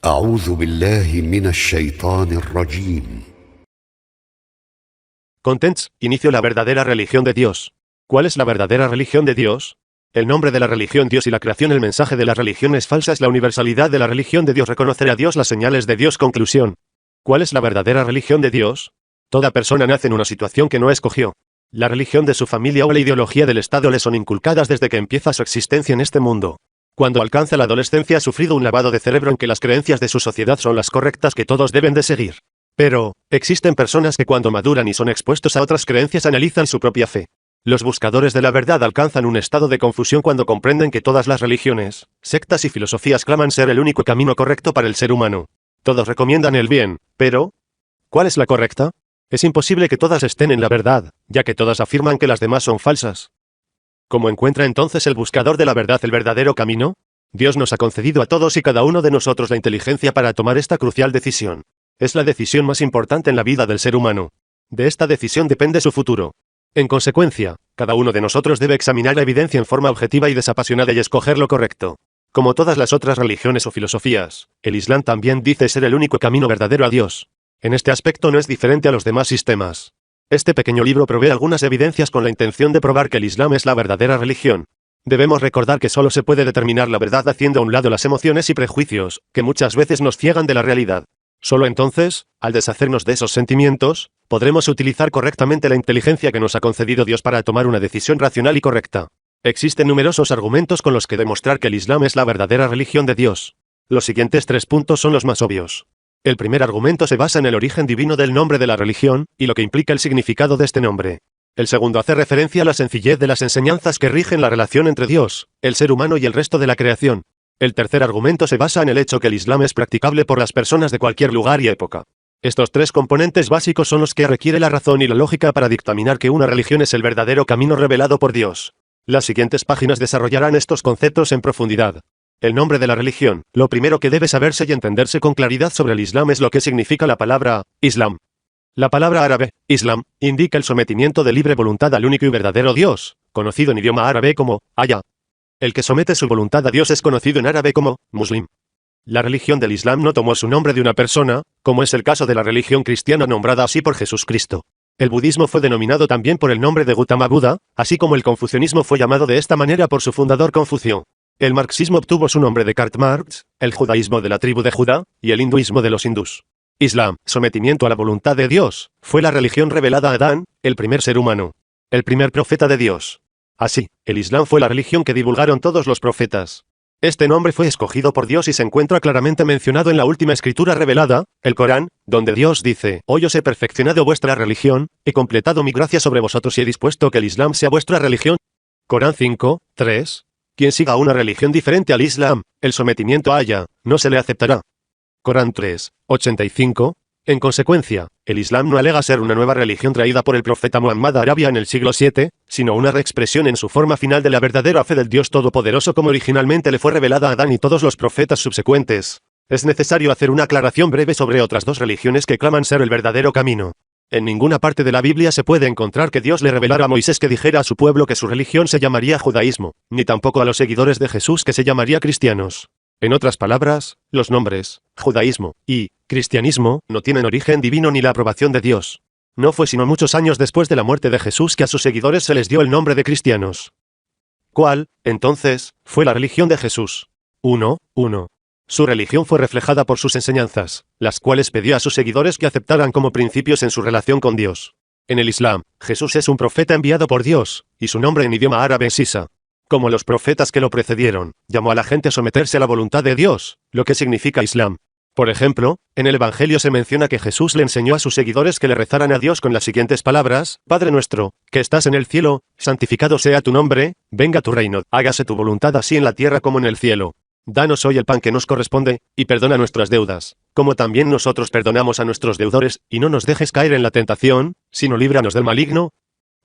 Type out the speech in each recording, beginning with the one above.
أعوذ بالله من الشيطان الرجيم. Contents, inicio la verdadera religión de Dios. ¿Cuál es la verdadera religión de Dios? El nombre de la religión Dios y la creación. El mensaje de las religiones falsas. La universalidad de la religión de Dios. Reconocer a Dios. Las señales de Dios. Conclusión. ¿Cuál es la verdadera religión de Dios? Toda persona nace en una situación que no escogió. La religión de su familia o la ideología del Estado le son inculcadas desde que empieza su existencia en este mundo. Cuando alcanza la adolescencia ha sufrido un lavado de cerebro en que las creencias de su sociedad son las correctas que todos deben de seguir. Pero, existen personas que cuando maduran y son expuestos a otras creencias analizan su propia fe. Los buscadores de la verdad alcanzan un estado de confusión cuando comprenden que todas las religiones, sectas y filosofías claman ser el único camino correcto para el ser humano. Todos recomiendan el bien, pero ¿cuál es la correcta? Es imposible que todas estén en la verdad, ya que todas afirman que las demás son falsas. ¿Cómo encuentra entonces el buscador de la verdad el verdadero camino? Dios nos ha concedido a todos y cada uno de nosotros la inteligencia para tomar esta crucial decisión. Es la decisión más importante en la vida del ser humano. De esta decisión depende su futuro. En consecuencia, cada uno de nosotros debe examinar la evidencia en forma objetiva y desapasionada y escoger lo correcto. Como todas las otras religiones o filosofías, el Islam también dice ser el único camino verdadero a Dios. En este aspecto no es diferente a los demás sistemas. Este pequeño libro provee algunas evidencias con la intención de probar que el Islam es la verdadera religión. Debemos recordar que solo se puede determinar la verdad haciendo a un lado las emociones y prejuicios, que muchas veces nos ciegan de la realidad. Solo entonces, al deshacernos de esos sentimientos, podremos utilizar correctamente la inteligencia que nos ha concedido Dios para tomar una decisión racional y correcta. Existen numerosos argumentos con los que demostrar que el Islam es la verdadera religión de Dios. Los siguientes 3 puntos son los más obvios. El primer argumento se basa en el origen divino del nombre de la religión, y lo que implica el significado de este nombre. El segundo hace referencia a la sencillez de las enseñanzas que rigen la relación entre Dios, el ser humano y el resto de la creación. El tercer argumento se basa en el hecho que el Islam es practicable por las personas de cualquier lugar y época. Estos 3 componentes básicos son los que requiere la razón y la lógica para dictaminar que una religión es el verdadero camino revelado por Dios. Las siguientes páginas desarrollarán estos conceptos en profundidad. El nombre de la religión. Lo primero que debe saberse y entenderse con claridad sobre el Islam es lo que significa la palabra Islam. La palabra árabe, Islam, indica el sometimiento de libre voluntad al único y verdadero Dios, conocido en idioma árabe como Allah. El que somete su voluntad a Dios es conocido en árabe como Muslim. La religión del Islam no tomó su nombre de una persona, como es el caso de la religión cristiana nombrada así por Jesucristo. El budismo fue denominado también por el nombre de Gautama Buda, así como el confucianismo fue llamado de esta manera por su fundador Confucio. El marxismo obtuvo su nombre de Karl Marx, el judaísmo de la tribu de Judá, y el hinduismo de los hindús. Islam, sometimiento a la voluntad de Dios, fue la religión revelada a Adán, el primer ser humano, el primer profeta de Dios. Así, el Islam fue la religión que divulgaron todos los profetas. Este nombre fue escogido por Dios y se encuentra claramente mencionado en la última escritura revelada, el Corán, donde Dios dice: «Hoy os he perfeccionado vuestra religión, he completado mi gracia sobre vosotros y he dispuesto que el Islam sea vuestra religión». Corán 5, 3. Quien siga una religión diferente al Islam, el sometimiento a ella, no se le aceptará. Corán 3, 85. En consecuencia, el Islam no alega ser una nueva religión traída por el profeta Muhammad a Arabia en el siglo VII, sino una reexpresión en su forma final de la verdadera fe del Dios Todopoderoso como originalmente le fue revelada a Adán y todos los profetas subsecuentes. Es necesario hacer una aclaración breve sobre otras 2 religiones que claman ser el verdadero camino. En ninguna parte de la Biblia se puede encontrar que Dios le revelara a Moisés que dijera a su pueblo que su religión se llamaría judaísmo, ni tampoco a los seguidores de Jesús que se llamaría cristianos. En otras palabras, los nombres, judaísmo y cristianismo, no tienen origen divino ni la aprobación de Dios. No fue sino muchos años después de la muerte de Jesús que a sus seguidores se les dio el nombre de cristianos. ¿Cuál, entonces, fue la religión de Jesús? 1. Su religión fue reflejada por sus enseñanzas, las cuales pidió a sus seguidores que aceptaran como principios en su relación con Dios. En el Islam, Jesús es un profeta enviado por Dios, y su nombre en idioma árabe es Isa. Como los profetas que lo precedieron, llamó a la gente a someterse a la voluntad de Dios, lo que significa Islam. Por ejemplo, en el Evangelio se menciona que Jesús le enseñó a sus seguidores que le rezaran a Dios con las siguientes palabras: Padre nuestro, que estás en el cielo, santificado sea tu nombre, venga tu reino, hágase tu voluntad así en la tierra como en el cielo. Danos hoy el pan que nos corresponde, y perdona nuestras deudas, como también nosotros perdonamos a nuestros deudores, y no nos dejes caer en la tentación, sino líbranos del maligno.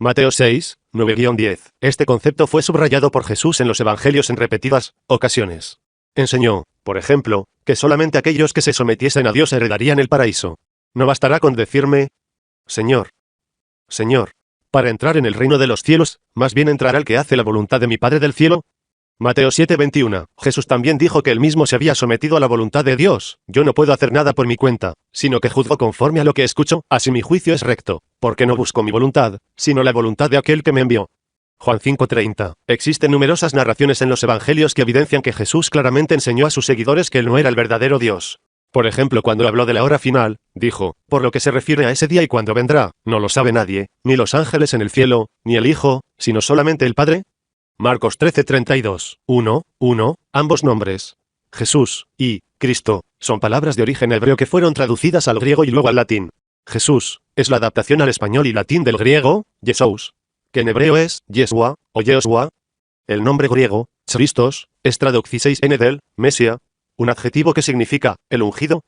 Mateo 6, 9-10. Este concepto fue subrayado por Jesús en los evangelios en repetidas ocasiones. Enseñó, por ejemplo, que solamente aquellos que se sometiesen a Dios heredarían el paraíso. No bastará con decirme: Señor, Señor, para entrar en el reino de los cielos, más bien entrará el que hace la voluntad de mi Padre del cielo. Mateo 7:21. Jesús también dijo que él mismo se había sometido a la voluntad de Dios. Yo no puedo hacer nada por mi cuenta, sino que juzgo conforme a lo que escucho, así mi juicio es recto, porque no busco mi voluntad, sino la voluntad de aquel que me envió. Juan 5:30. Existen numerosas narraciones en los evangelios que evidencian que Jesús claramente enseñó a sus seguidores que él no era el verdadero Dios. Por ejemplo, cuando habló de la hora final, dijo, por lo que se refiere a ese día y cuándo vendrá, no lo sabe nadie, ni los ángeles en el cielo, ni el Hijo, sino solamente el Padre. Marcos 13:32. 1. Ambos nombres, Jesús y Cristo, son palabras de origen hebreo que fueron traducidas al griego y luego al latín. Jesús es la adaptación al español y latín del griego, Jesús, que en hebreo es Yeshua o Yehoshua. El nombre griego, Christos, es traduciseis en del Mesia, un adjetivo que significa el ungido.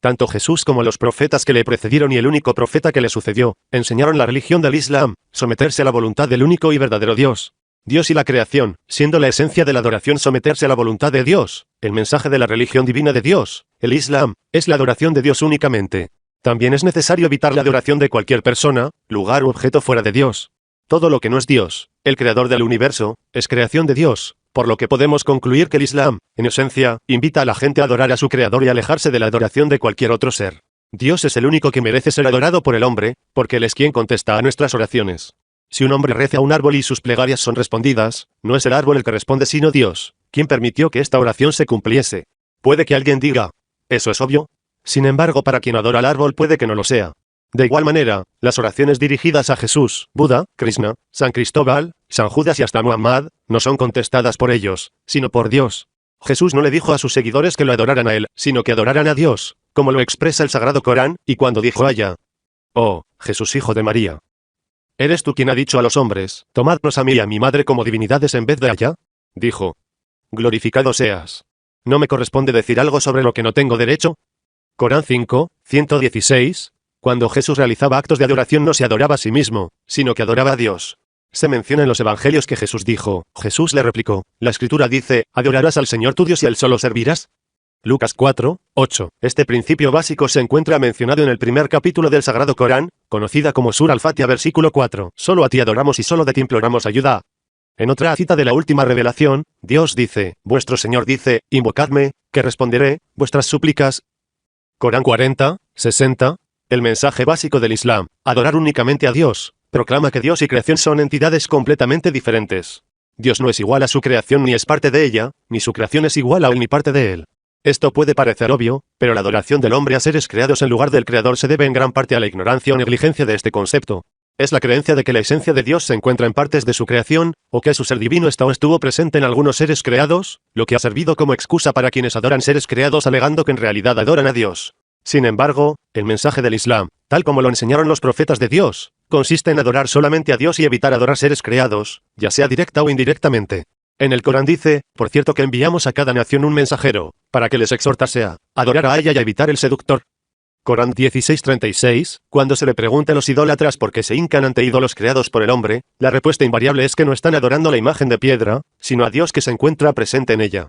Tanto Jesús como los profetas que le precedieron y el único profeta que le sucedió, enseñaron la religión del Islam, someterse a la voluntad del único y verdadero Dios. Dios y la creación, siendo la esencia de la adoración someterse a la voluntad de Dios, el mensaje de la religión divina de Dios, el Islam, es la adoración de Dios únicamente. También es necesario evitar la adoración de cualquier persona, lugar u objeto fuera de Dios. Todo lo que no es Dios, el creador del universo, es creación de Dios, por lo que podemos concluir que el Islam, en esencia, invita a la gente a adorar a su creador y alejarse de la adoración de cualquier otro ser. Dios es el único que merece ser adorado por el hombre, porque Él es quien contesta a nuestras oraciones. Si un hombre reza a un árbol y sus plegarias son respondidas, no es el árbol el que responde sino Dios, quien permitió que esta oración se cumpliese. Puede que alguien diga, ¿eso es obvio? Sin embargo, para quien adora al árbol puede que no lo sea. De igual manera, las oraciones dirigidas a Jesús, Buda, Krishna, San Cristóbal, San Judas y hasta Muhammad, no son contestadas por ellos, sino por Dios. Jesús no le dijo a sus seguidores que lo adoraran a él, sino que adoraran a Dios, como lo expresa el Sagrado Corán, y cuando dijo a ella, oh, Jesús hijo de María, ¿eres tú quien ha dicho a los hombres, tomadnos a mí y a mi madre como divinidades en vez de allá? Dijo, glorificado seas. ¿No me corresponde decir algo sobre lo que no tengo derecho? Corán 5, 116. Cuando Jesús realizaba actos de adoración no se adoraba a sí mismo, sino que adoraba a Dios. Se menciona en los evangelios que Jesús dijo, Jesús le replicó, la escritura dice, adorarás al Señor tu Dios y a él solo servirás. Lucas 4, 8. Este principio básico se encuentra mencionado en el primer capítulo del Sagrado Corán, conocida como Sura al-Fatiha versículo 4. Solo a ti adoramos y solo de ti imploramos ayuda. En otra cita de la última revelación, Dios dice, vuestro Señor dice, invocadme, que responderé, vuestras súplicas. Corán 40, 60. El mensaje básico del Islam, adorar únicamente a Dios, proclama que Dios y creación son entidades completamente diferentes. Dios no es igual a su creación ni es parte de ella, ni su creación es igual a él ni parte de él. Esto puede parecer obvio, pero la adoración del hombre a seres creados en lugar del Creador se debe en gran parte a la ignorancia o negligencia de este concepto. Es la creencia de que la esencia de Dios se encuentra en partes de su creación, o que su ser divino está o estuvo presente en algunos seres creados, lo que ha servido como excusa para quienes adoran seres creados alegando que en realidad adoran a Dios. Sin embargo, el mensaje del Islam, tal como lo enseñaron los profetas de Dios, consiste en adorar solamente a Dios y evitar adorar seres creados, ya sea directa o indirectamente. En el Corán dice, por cierto que enviamos a cada nación un mensajero, para que les exhortase a adorar a ella y a evitar el seductor. Corán 16:36, cuando se le pregunta a los idólatras por qué se hincan ante ídolos creados por el hombre, la respuesta invariable es que no están adorando la imagen de piedra, sino a Dios que se encuentra presente en ella.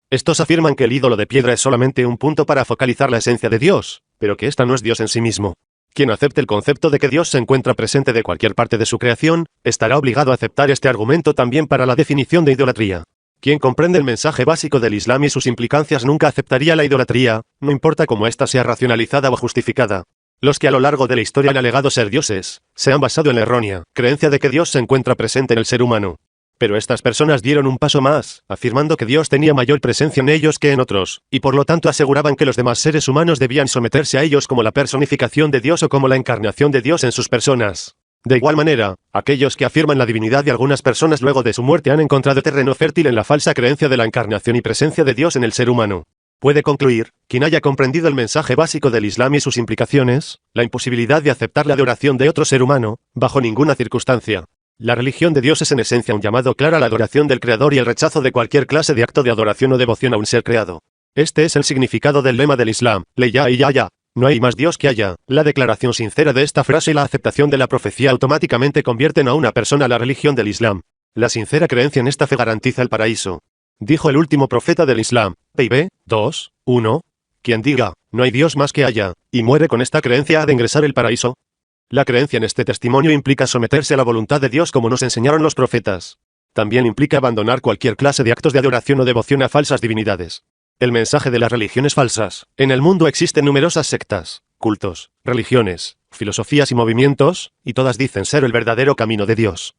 Estos afirman que el ídolo de piedra es solamente un punto para focalizar la esencia de Dios, pero que ésta no es Dios en sí mismo. Quien acepte el concepto de que Dios se encuentra presente de cualquier parte de su creación, estará obligado a aceptar este argumento también para la definición de idolatría. Quien comprende el mensaje básico del Islam y sus implicancias nunca aceptaría la idolatría, no importa cómo ésta sea racionalizada o justificada. Los que a lo largo de la historia han alegado ser dioses, se han basado en la errónea creencia de que Dios se encuentra presente en el ser humano. Pero estas personas dieron un paso más, afirmando que Dios tenía mayor presencia en ellos que en otros, y por lo tanto aseguraban que los demás seres humanos debían someterse a ellos como la personificación de Dios o como la encarnación de Dios en sus personas. De igual manera, aquellos que afirman la divinidad de algunas personas luego de su muerte han encontrado terreno fértil en la falsa creencia de la encarnación y presencia de Dios en el ser humano. Puede concluir, quien haya comprendido el mensaje básico del Islam y sus implicaciones, la imposibilidad de aceptar la adoración de otro ser humano, bajo ninguna circunstancia. La religión de Dios es en esencia un llamado claro a la adoración del Creador y el rechazo de cualquier clase de acto de adoración o devoción a un ser creado. Este es el significado del lema del Islam, le ya y ya. No hay más Dios que haya. La declaración sincera de esta frase y la aceptación de la profecía automáticamente convierten a una persona a la religión del Islam. La sincera creencia en esta fe garantiza el paraíso. Dijo el último profeta del Islam, PIB 2, 1. Quien diga, no hay Dios más que haya, y muere con esta creencia ha de ingresar el paraíso. La creencia en este testimonio implica someterse a la voluntad de Dios como nos enseñaron los profetas. también implica abandonar cualquier clase de actos de adoración o devoción a falsas divinidades. El mensaje de las religiones falsas. En el mundo existen numerosas sectas, cultos, religiones, filosofías y movimientos, y todas dicen ser el verdadero camino de Dios.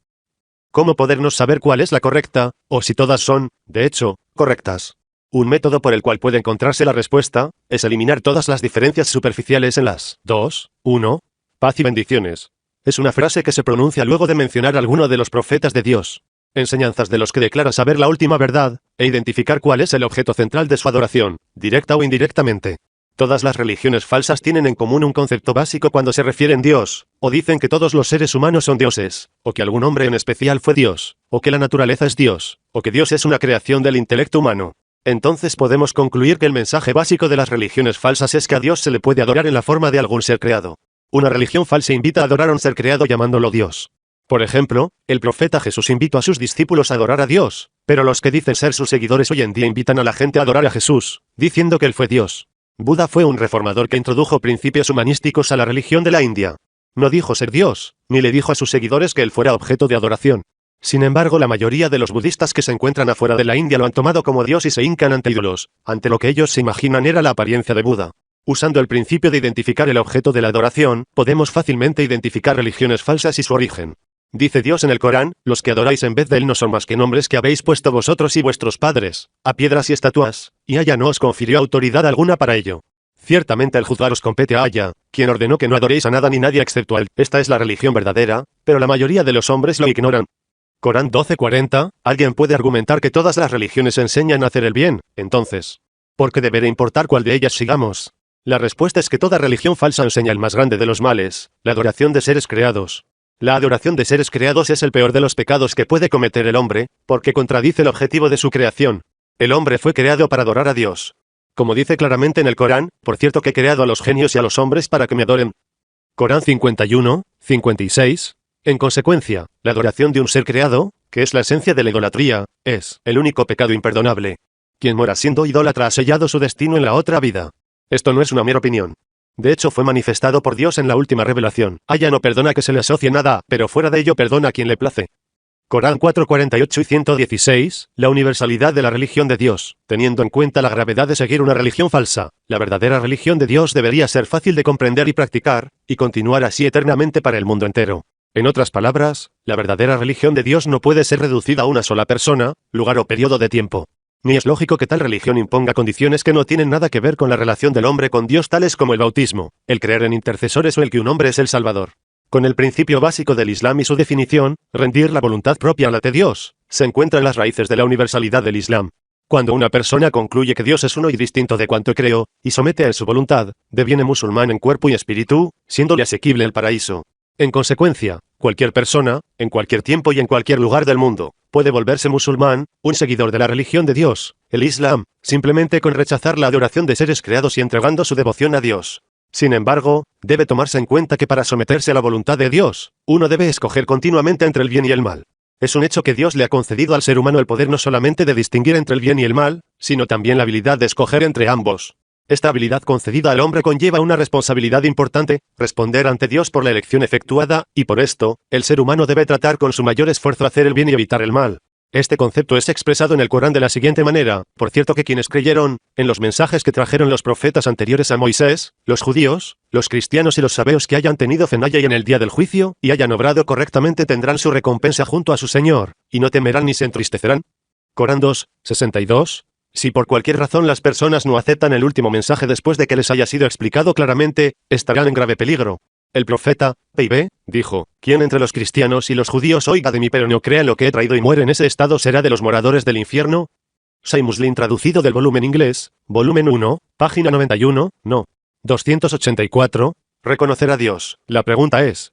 ¿Cómo podernos saber cuál es la correcta, o si todas son, de hecho, correctas? Un método por el cual puede encontrarse la respuesta, es eliminar todas las diferencias superficiales en las 2, 1, paz y bendiciones. Es una frase que se pronuncia luego de mencionar a alguno de los profetas de Dios. Enseñanzas de los que declaran saber la última verdad, e identificar cuál es el objeto central de su adoración, directa o indirectamente. Todas las religiones falsas tienen en común un concepto básico cuando se refieren a Dios, o dicen que todos los seres humanos son dioses, o que algún hombre en especial fue Dios, o que la naturaleza es Dios, o que Dios es una creación del intelecto humano. Entonces podemos concluir que el mensaje básico de las religiones falsas es que a Dios se le puede adorar en la forma de algún ser creado. Una religión falsa invita a adorar a un ser creado llamándolo Dios. Por ejemplo, el profeta Jesús invitó a sus discípulos a adorar a Dios, pero los que dicen ser sus seguidores hoy en día invitan a la gente a adorar a Jesús, diciendo que él fue Dios. Buda fue un reformador que introdujo principios humanísticos a la religión de la India. No dijo ser Dios, ni le dijo a sus seguidores que él fuera objeto de adoración. Sin embargo, la mayoría de los budistas que se encuentran afuera de la India lo han tomado como Dios y se hincan ante ídolos, ante lo que ellos se imaginan era la apariencia de Buda. Usando el principio de identificar el objeto de la adoración, podemos fácilmente identificar religiones falsas y su origen. Dice Dios en el Corán, los que adoráis en vez de él no son más que nombres que habéis puesto vosotros y vuestros padres, a piedras y estatuas, y Allah no os confirió autoridad alguna para ello. Ciertamente el juzgar os compete a Allah, quien ordenó que no adoréis a nada ni nadie excepto a él. Esta es la religión verdadera, pero la mayoría de los hombres lo ignoran. Corán 12:40, alguien puede argumentar que todas las religiones enseñan a hacer el bien, entonces, ¿por qué deberá importar cuál de ellas sigamos? La respuesta es que toda religión falsa enseña el más grande de los males, la adoración de seres creados. La adoración de seres creados es el peor de los pecados que puede cometer el hombre, porque contradice el objetivo de su creación. El hombre fue creado para adorar a Dios. Como dice claramente en el Corán, por cierto que he creado a los genios y a los hombres para que me adoren. Corán 51, 56. En consecuencia, la adoración de un ser creado, que es la esencia de la idolatría, es el único pecado imperdonable. Quien muera siendo idólatra ha sellado su destino en la otra vida. Esto no es una mera opinión. De hecho fue manifestado por Dios en la última revelación. Allah no perdona que se le asocie nada, pero fuera de ello perdona a quien le place. Corán 4:48 y 116, la universalidad de la religión de Dios. Teniendo en cuenta la gravedad de seguir una religión falsa, la verdadera religión de Dios debería ser fácil de comprender y practicar, y continuar así eternamente para el mundo entero. En otras palabras, la verdadera religión de Dios no puede ser reducida a una sola persona, lugar o periodo de tiempo. Ni es lógico que tal religión imponga condiciones que no tienen nada que ver con la relación del hombre con Dios, tales como el bautismo, el creer en intercesores o el que un hombre es el Salvador. Con el principio básico del Islam y su definición, rendir la voluntad propia ante Dios, se encuentra en las raíces de la universalidad del Islam. Cuando una persona concluye que Dios es uno y distinto de cuanto creó, y somete a él su voluntad, deviene musulmán en cuerpo y espíritu, siéndole asequible el paraíso. En consecuencia, cualquier persona, en cualquier tiempo y en cualquier lugar del mundo, puede volverse musulmán, un seguidor de la religión de Dios, el Islam, simplemente con rechazar la adoración de seres creados y entregando su devoción a Dios. Sin embargo, debe tomarse en cuenta que para someterse a la voluntad de Dios, uno debe escoger continuamente entre el bien y el mal. Es un hecho que Dios le ha concedido al ser humano el poder no solamente de distinguir entre el bien y el mal, sino también la habilidad de escoger entre ambos. Esta habilidad concedida al hombre conlleva una responsabilidad importante, responder ante Dios por la elección efectuada, y por esto, el ser humano debe tratar con su mayor esfuerzo hacer el bien y evitar el mal. Este concepto es expresado en el Corán de la siguiente manera: por cierto que quienes creyeron en los mensajes que trajeron los profetas anteriores a Moisés, los judíos, los cristianos y los sabeos que hayan tenido fe en Allah y en el día del juicio, y hayan obrado correctamente tendrán su recompensa junto a su Señor, y no temerán ni se entristecerán. Corán 2, 62. Si por cualquier razón las personas no aceptan el último mensaje después de que les haya sido explicado claramente, estarán en grave peligro. El profeta, P.I.B., dijo: quien entre los cristianos y los judíos oiga de mí pero no crea en lo que he traído y muere en ese estado será de los moradores del infierno. Sahih Muslim traducido del volumen inglés, volumen 1, página 91, no. 284, reconocer a Dios. La pregunta es: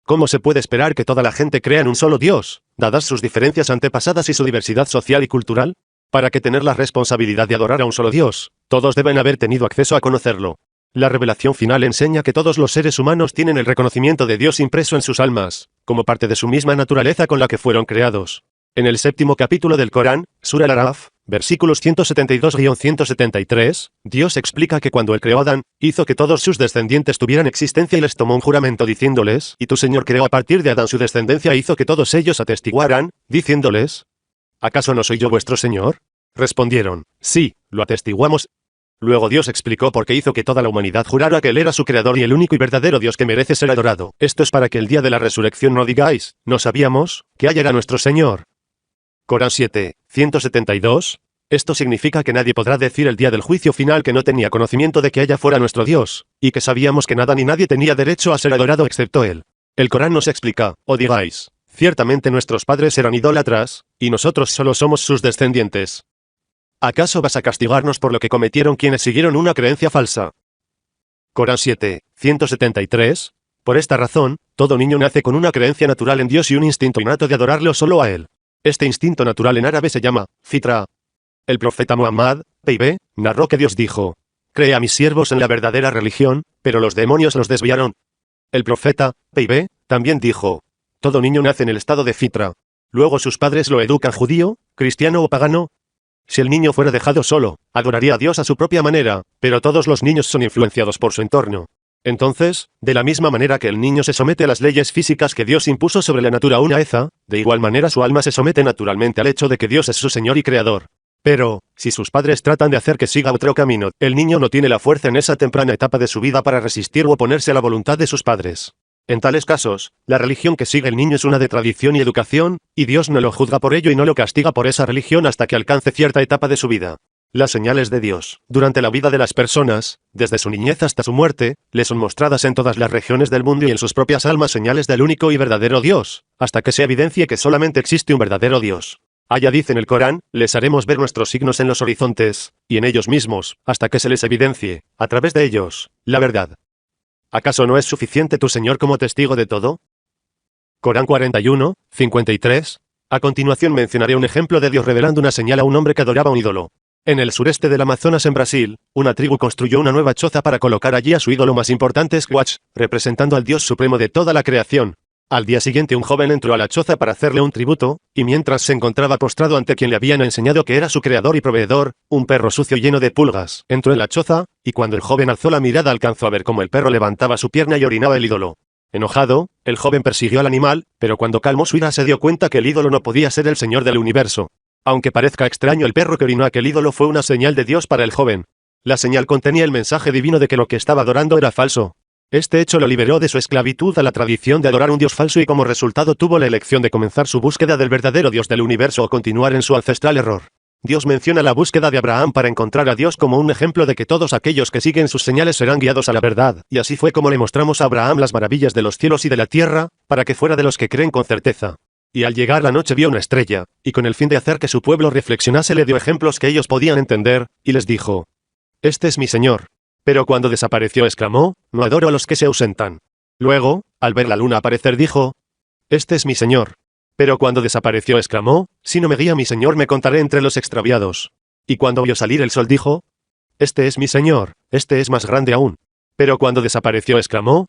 ¿cómo se puede esperar que toda la gente crea en un solo Dios, dadas sus diferencias antepasadas y su diversidad social y cultural? Para que tener la responsabilidad de adorar a un solo Dios, todos deben haber tenido acceso a conocerlo. La revelación final enseña que todos los seres humanos tienen el reconocimiento de Dios impreso en sus almas, como parte de su misma naturaleza con la que fueron creados. En el séptimo capítulo del Corán, Sura Al-Araf, versículos 172-173, Dios explica que cuando Él creó a Adán, hizo que todos sus descendientes tuvieran existencia y les tomó un juramento diciéndoles, y tu Señor creó a partir de Adán su descendencia e hizo que todos ellos atestiguaran, diciéndoles, ¿acaso no soy yo vuestro Señor? Respondieron, sí, lo atestiguamos. Luego Dios explicó por qué hizo que toda la humanidad jurara que Él era su creador y el único y verdadero Dios que merece ser adorado. Esto es para que el día de la resurrección no digáis, no sabíamos, que Él era nuestro Señor. Corán 7, 172. Esto significa que nadie podrá decir el día del juicio final que no tenía conocimiento de que ella fuera nuestro Dios, y que sabíamos que nada ni nadie tenía derecho a ser adorado excepto Él. El Corán nos explica, o digáis, ciertamente nuestros padres eran idólatras, y nosotros solo somos sus descendientes. ¿Acaso vas a castigarnos por lo que cometieron quienes siguieron una creencia falsa? Corán 7, 173. Por esta razón, todo niño nace con una creencia natural en Dios y un instinto innato de adorarlo solo a Él. Este instinto natural en árabe se llama fitra. El profeta Muhammad, p.i.b., narró que Dios dijo, «Cree a mis siervos en la verdadera religión, pero los demonios los desviaron». El profeta, p.i.b., también dijo, «Todo niño nace en el estado de fitra. Luego sus padres lo educan judío, cristiano o pagano. Si el niño fuera dejado solo, adoraría a Dios a su propia manera, pero todos los niños son influenciados por su entorno. Entonces, de la misma manera que el niño se somete a las leyes físicas que Dios impuso sobre la naturaleza, de igual manera su alma se somete naturalmente al hecho de que Dios es su Señor y Creador. Pero, si sus padres tratan de hacer que siga otro camino, el niño no tiene la fuerza en esa temprana etapa de su vida para resistir o oponerse a la voluntad de sus padres. En tales casos, la religión que sigue el niño es una de tradición y educación, y Dios no lo juzga por ello y no lo castiga por esa religión hasta que alcance cierta etapa de su vida. Las señales de Dios, durante la vida de las personas, desde su niñez hasta su muerte, le son mostradas en todas las regiones del mundo y en sus propias almas señales del único y verdadero Dios, hasta que se evidencie que solamente existe un verdadero Dios. Allá dice en el Corán, les haremos ver nuestros signos en los horizontes, y en ellos mismos, hasta que se les evidencie, a través de ellos, la verdad. ¿Acaso no es suficiente tu Señor como testigo de todo? Corán 41, 53. A continuación mencionaré un ejemplo de Dios revelando una señal a un hombre que adoraba un ídolo. En el sureste del Amazonas en Brasil, una tribu construyó una nueva choza para colocar allí a su ídolo más importante Squatch, representando al Dios supremo de toda la creación. Al día siguiente un joven entró a la choza para hacerle un tributo, y mientras se encontraba postrado ante quien le habían enseñado que era su creador y proveedor, un perro sucio lleno de pulgas entró en la choza, y cuando el joven alzó la mirada alcanzó a ver cómo el perro levantaba su pierna y orinaba el ídolo. Enojado, el joven persiguió al animal, pero cuando calmó su ira se dio cuenta que el ídolo no podía ser el Señor del universo. Aunque parezca extraño, el perro que orinó aquel ídolo fue una señal de Dios para el joven. La señal contenía el mensaje divino de que lo que estaba adorando era falso. Este hecho lo liberó de su esclavitud a la tradición de adorar un Dios falso y como resultado tuvo la elección de comenzar su búsqueda del verdadero Dios del universo o continuar en su ancestral error. Dios menciona la búsqueda de Abraham para encontrar a Dios como un ejemplo de que todos aquellos que siguen sus señales serán guiados a la verdad, y así fue como le mostramos a Abraham las maravillas de los cielos y de la tierra, para que fuera de los que creen con certeza. Y al llegar la noche vio una estrella, y con el fin de hacer que su pueblo reflexionase le dio ejemplos que ellos podían entender, y les dijo, «Este es mi Señor». Pero cuando desapareció exclamó, «No adoro a los que se ausentan». Luego, al ver la luna aparecer dijo, «Este es mi Señor». Pero cuando desapareció exclamó, «Si no me guía mi Señor me contaré entre los extraviados». Y cuando vio salir el sol dijo, «Este es mi Señor, este es más grande aún». Pero cuando desapareció exclamó,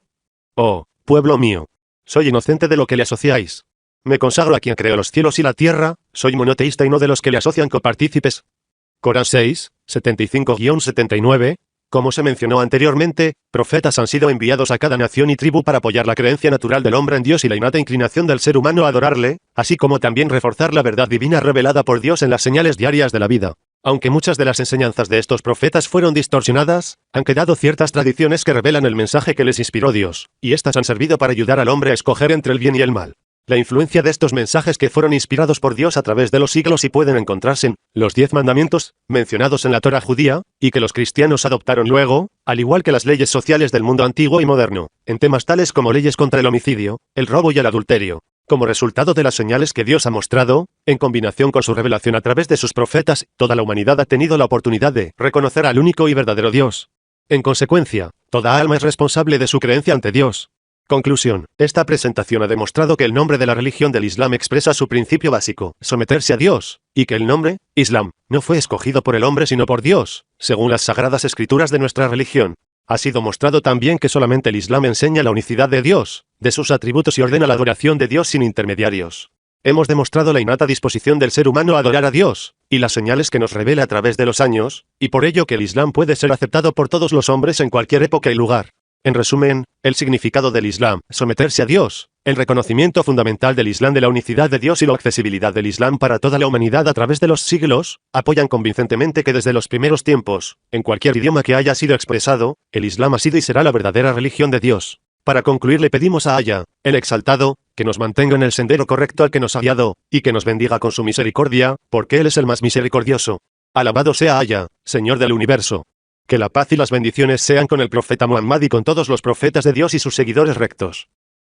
«Oh, pueblo mío, soy inocente de lo que le asociáis. Me consagro a quien creó los cielos y la tierra, soy monoteísta y no de los que le asocian copartícipes». Corán 6, 75-79. Como se mencionó anteriormente, profetas han sido enviados a cada nación y tribu para apoyar la creencia natural del hombre en Dios y la innata inclinación del ser humano a adorarle, así como también reforzar la verdad divina revelada por Dios en las señales diarias de la vida. Aunque muchas de las enseñanzas de estos profetas fueron distorsionadas, han quedado ciertas tradiciones que revelan el mensaje que les inspiró Dios, y estas han servido para ayudar al hombre a escoger entre el bien y el mal. La influencia de estos mensajes que fueron inspirados por Dios a través de los siglos y pueden encontrarse en los 10 mandamientos, mencionados en la Torá judía, y que los cristianos adoptaron luego, al igual que las leyes sociales del mundo antiguo y moderno, en temas tales como leyes contra el homicidio, el robo y el adulterio. Como resultado de las señales que Dios ha mostrado, en combinación con su revelación a través de sus profetas, toda la humanidad ha tenido la oportunidad de reconocer al único y verdadero Dios. En consecuencia, toda alma es responsable de su creencia ante Dios. Conclusión. Esta presentación ha demostrado que el nombre de la religión del Islam expresa su principio básico, someterse a Dios, y que el nombre, Islam, no fue escogido por el hombre sino por Dios, según las sagradas escrituras de nuestra religión. Ha sido mostrado también que solamente el Islam enseña la unicidad de Dios, de sus atributos y ordena la adoración de Dios sin intermediarios. Hemos demostrado la innata disposición del ser humano a adorar a Dios, y las señales que nos revela a través de los años, y por ello que el Islam puede ser aceptado por todos los hombres en cualquier época y lugar. En resumen, el significado del Islam, someterse a Dios, el reconocimiento fundamental del Islam de la unicidad de Dios y la accesibilidad del Islam para toda la humanidad a través de los siglos, apoyan convincentemente que desde los primeros tiempos, en cualquier idioma que haya sido expresado, el Islam ha sido y será la verdadera religión de Dios. Para concluir le pedimos a Allah, el exaltado, que nos mantenga en el sendero correcto al que nos ha guiado, y que nos bendiga con su misericordia, porque Él es el más misericordioso. Alabado sea Allah, Señor del universo. Que la paz y las bendiciones sean con el profeta Muhammad y con todos los profetas de Dios y sus seguidores rectos.